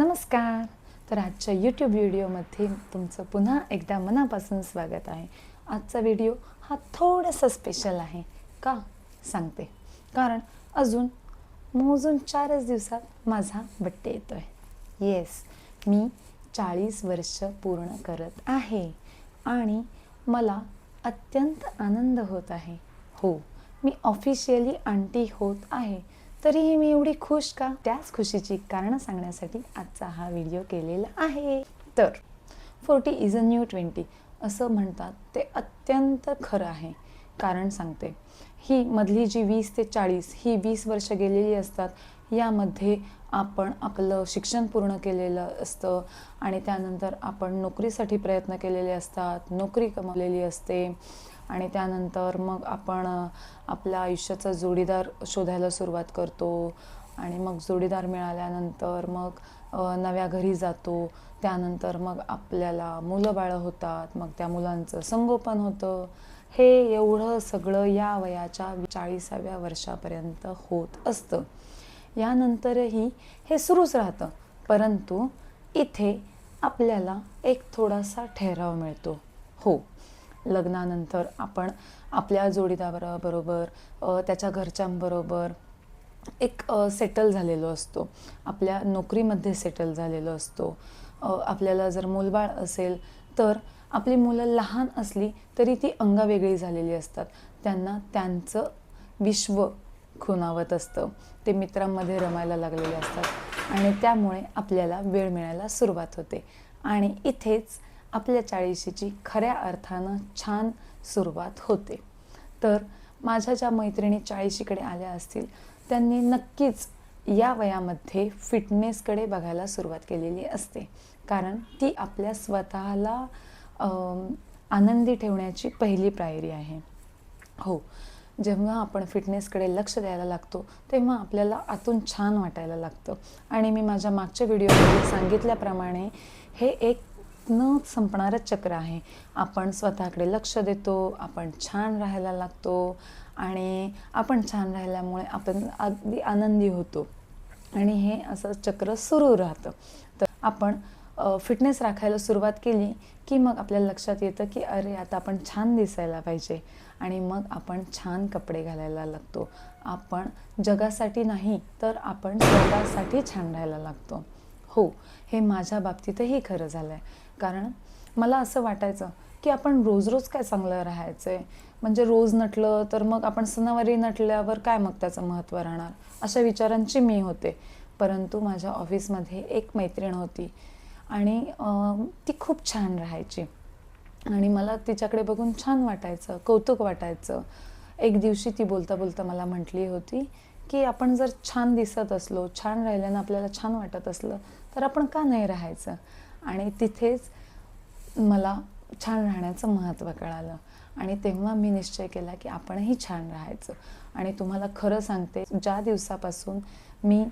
नमस्कार. तर आजच्या यूट्यूब व्हिडिओमध्ये तुमचं पुन्हा एकदा मनापासून स्वागत आहे. आजचा व्हिडिओ हा थोडासा स्पेशल आहे. का सांगते, कारण अजून मोजून 4च दिवसात माझा बड्डे येतो आहे. येस, मी 40 वर्ष पूर्ण करत आहे आणि मला अत्यंत आनंद होत आहे. हो, मी ऑफिशियली आंटी होत आहे. तरीही मी एवढी खुश का? त्याच खुशीची कारणं सांगण्यासाठी आजचा हा व्हिडिओ केलेला आहे. तर 40 इज अ न्यू 20 असं म्हणतात, ते अत्यंत खरं आहे. कारण सांगते, ही मधली जी 20 ते 40 ही 20 वर्ष गेलेली असतात. यामध्ये आपण आपलं शिक्षण पूर्ण केलेलं असतं आणि त्यानंतर आपण नोकरीसाठी प्रयत्न केलेले असतात, नोकरी कमावलेली असते आणि त्यानंतर मग आपण आपल्या आयुष्याचा जोडीदार शोधायला सुरुवात करतो आणि मग जोडीदार मिळाल्यानंतर मग नव्या घरी जातो. त्यानंतर मग आपल्याला मुलं बाळं होतात, मग त्या मुलांचं संगोपन होतं. हे एवढं सगळं या वयाच्या 40व्या वर्षापर्यंत होत असतं. यानंतरही हे सुरूच राहतं, परंतु इथे आपल्याला एक थोडासा ठहराव मिळतो. हो, लग्नानंतर आपण आपल्या जोडीदाराबरोबर त्याच्या घरच्यांबरोबर एक सेटल झालेलो असतो, आपल्या नोकरीमध्ये सेटल झालेलो असतो. आपल्याला जर मूलबाळ असेल तर आपली मुलं लहान असली तरी ती अंगावेगळी झालेली असतात. त्यांना त्यांचं विश्व खुणावत असतं, ते मित्रांमध्ये रमायला लागलेले असतात आणि त्यामुळे आपल्याला वेळ मिळायला सुरुवात होते. आणि इथेच आपल्या 40शीची खऱ्या अर्थानं छान सुरुवात होते. तर माझ्या ज्या मैत्रिणी 40शीकडे आल्या असतील त्यांनी नक्कीच या वयामध्ये फिटनेसकडे बघायला सुरुवात केलेली असते, कारण ती आपल्या स्वतःला आनंदी ठेवण्याची पहिली पायरी आहे. हो, जेव्हा आपण फिटनेसकडे लक्ष द्यायला लागतो तेव्हा आपल्याला आतून छान वाटायला लागतं. आणि मी माझ्या मागच्या व्हिडिओमध्ये सांगितल्याप्रमाणे हे एक न संपणारं चक्र आहे. आपण स्वतःकडे लक्ष देतो, आपण छान राहायला लागतो आणि आपण छान राहिल्यामुळे आपण अगदी आनंदी होतो आणि हे असं चक्र सुरू राहतं. तर आपण फिटनेस राखायला सुरुवात केली की मग आपल्याला लक्षात येतं की अरे, आता आपण छान दिसायला पाहिजे आणि मग आपण छान कपडे घालायला लागतो. आपण जगासाठी नाही तर आपण स्वतःसाठी छान राहायला लागतो. हो, हे माझ्या बाबतीतही खरं झालं आहे. कारण मला असं वाटायचं की आपण रोज रोज काय चांगलं राहायचं आहे, म्हणजे रोज नटलं तर मग आपण सणावारी नटल्यावर काय मग त्याचं महत्त्व राहणार, अशा विचारांची मी होते. परंतु माझ्या ऑफिसमध्ये एक मैत्रीण होती आणि ती खूप छान राहायची आणि मला तिच्याकडे बघून छान वाटायचं, कौतुक वाटायचं. एक दिवशी ती बोलता बोलता मला म्हटली होती की आपण जर छान दिसत असलो, छान राहिल्यानं आपल्याला छान वाटत असलं तर आपण का नाही राहायचं. आणि तिथेच मला छान राहण्याचं महत्त्व कळालं आणि तेव्हा मी निश्चय केला की आपणही छान राहायचं. आणि तुम्हाला खरं सांगते, ज्या दिवसापासून मी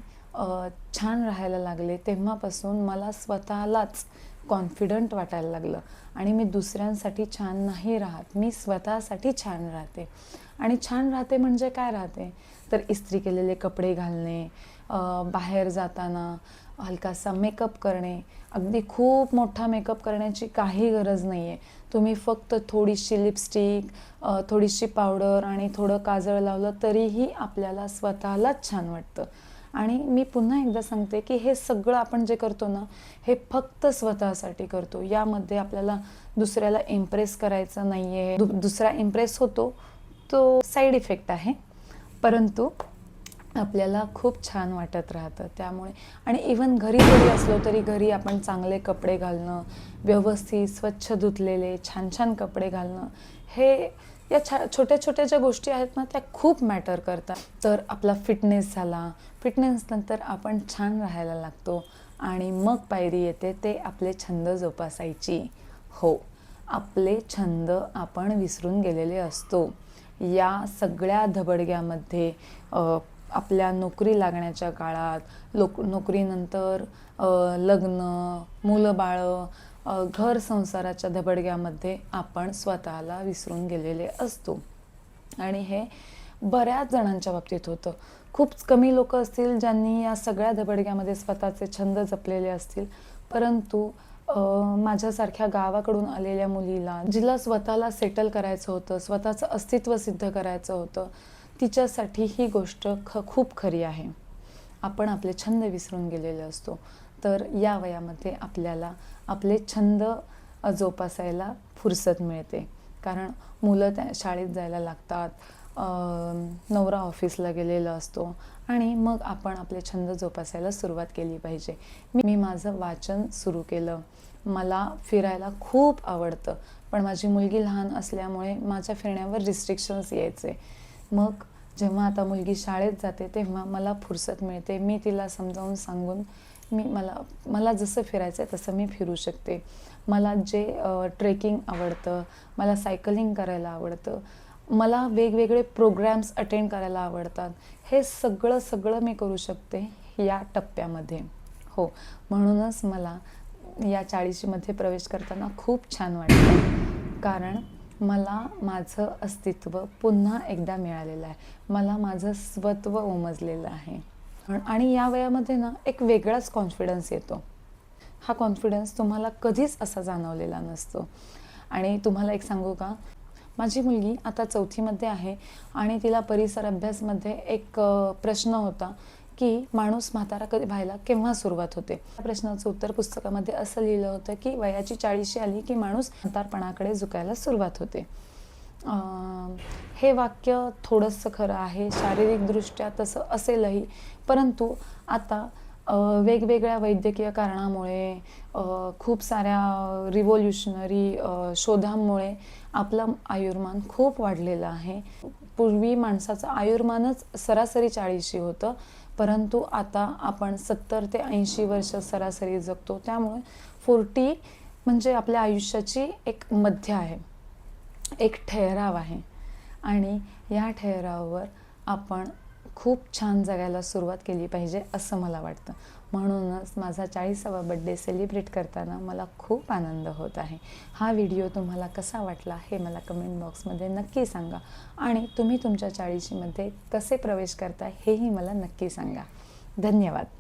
छान राहायला लागले तेव्हापासून मला स्वतःलाच कॉन्फिडंट वाटायला लागलं आणि मी दुसऱ्यांसाठी छान नाही राहत, मी स्वतःसाठी छान राहते. आणि छान राहते म्हणजे काय राहते, तर इस्त्री केलेले कपडे घालणे, बाहेर जाताना हलकासा मेकअप करणे. अगदी खूप मोठा मेकअप करण्याची काही गरज नाही आहे. तुम्ही फक्त थोडीशी लिपस्टिक, थोडीशी पावडर आणि थोडं काजळ लावलं तरीही आपल्याला स्वतःलाच छान वाटतं. आणि मी पुन्हा एकदा सांगते की हे सगळं आपण जे करतो ना, हे फक्त स्वतःसाठी करतो. यामध्ये आपल्याला दुसऱ्याला इम्प्रेस करायचं नाही आहे. दुसरा इम्प्रेस होतो तो साईड इफेक्ट आहे, परंतु आपल्याला खूप छान वाटत राहतं त्यामुळे. आणि इवन घरी जरी असलो तरी घरी आपण चांगले कपडे घालणं, व्यवस्थित स्वच्छ धुतलेले छान छान कपडे घालणं, हे या छोट्या छोट्या ज्या गोष्टी आहेत ना, त्या खूप मॅटर करतात. तर आपला फिटनेस झाला, फिटनेस नंतर आपण छान राहायला लागतो आणि मग पायरी येते ते आपले छंद जोपासायची. हो, आपले छंद आपण विसरून गेलेले असतो. या सगळ्या धबडग्यामध्ये आपल्या नोकरी लागण्याच्या काळात, नोकरीनंतर लग्न, मुलं बाळं, घर संसाराच्या धबडग्यामध्ये आपण स्वतःला विसरून गेलेले असतो. आणि हे बऱ्याच जणांच्या बाबतीत होतं. खूप कमी लोक असतील ज्यांनी या सगळ्या धबडग्यामध्ये स्वतःचे छंद जपलेले असतील, परंतु माझ्यासारख्या गावाकडून आलेल्या मुलीला, जिला स्वतःला सेटल करायचं होतं, स्वतःचं अस्तित्व सिद्ध करायचं होतं, तिच्यासाठी ही गोष्ट खूप खरी आहे. आपण आपले छंद विसरून गेलेले असतो, तर या वयामध्ये आपल्याला आपले छंद जोपासायला फुरसत मिळते. कारण मुलं त्या शाळेत जायला लागतात, नवरा ऑफिसला गेलेला असतो आणि मग आपण आपले छंद जोपासायला सुरुवात केली पाहिजे. मी माझं वाचन सुरू केलं. मला फिरायला खूप आवडतं, पण माझी मुलगी लहान असल्यामुळे माझ्या फिरण्यावर रिस्ट्रिक्शन्स यायचे. मग जेव्हा आता मुलगी शाळेत जाते तेव्हा मला फुरसत मिळते. मी तिला समजावून सांगून मला जसं फिरायचं आहे तसं मी फिरू शकते. मला जे ट्रेकिंग आवडतं, मला सायकलिंग करायला आवडतं, मला वेगवेगळे प्रोग्रॅम्स अटेंड करायला आवडतात, हे सगळं मी करू शकते या टप्प्यामध्ये. हो, म्हणूनच मला या 40मध्ये प्रवेश करताना खूप छान वाटतं. कारण मला माझं अस्तित्व पुन्हा एकदा मिळालेलं आहे. मला माझं स्वत्व उमजलेलं आहे. आणि या वयामध्ये ना एक वेगळाच कॉन्फिडन्स येतो. हा कॉन्फिडन्स तुम्हाला कधीच असा जाणवलेला नसतो. आणि तुम्हाला एक सांगू का, माझी मुलगी आता 4थीमध्ये आहे आणि तिला परिसर अभ्यासमध्ये एक प्रश्न होता की माणूस म्हातारा व्हायला केव्हा सुरुवात होते. त्या प्रश्नाचं उत्तर पुस्तकामध्ये असं लिहिलं होतं की वयाची 40 आली की माणूस म्हातारपणाकडे झुकायला सुरुवात होते. हे वाक्य थोडंसं खरं आहे, शारीरिकदृष्ट्या तसं असेलही, परंतु आता वेगवेगळ्या वैद्यकीय कारणामुळे, खूप साऱ्या रिव्होल्युशनरी शोधांमुळे आपलं आयुर्मान खूप वाढलेलं आहे. पूर्वी माणसाचं आयुर्मानच सरासरी 40 होतं, परंतु आता आपण 70 ते 80 वर्ष सरासरी जगतो. त्यामुळे 40 म्हणजे आपल्या आयुष्याची एक मध्य आहे, एक ठहराव आहे. आणि या ठहरावावर आपण खूप छान जगायला सुरुवात केली पाहिजे असं मला वाटतं. म्हणूनच माझा 40वा बड्डे सेलिब्रेट करताना मला खूप आनंद होत आहे. हा व्हिडिओ तुम्हाला कसा वाटला हे मला कमेंट बॉक्समध्ये नक्की सांगा. आणि तुम्ही तुमच्या 40मध्ये कसे प्रवेश करताय हेही मला नक्की सांगा. धन्यवाद.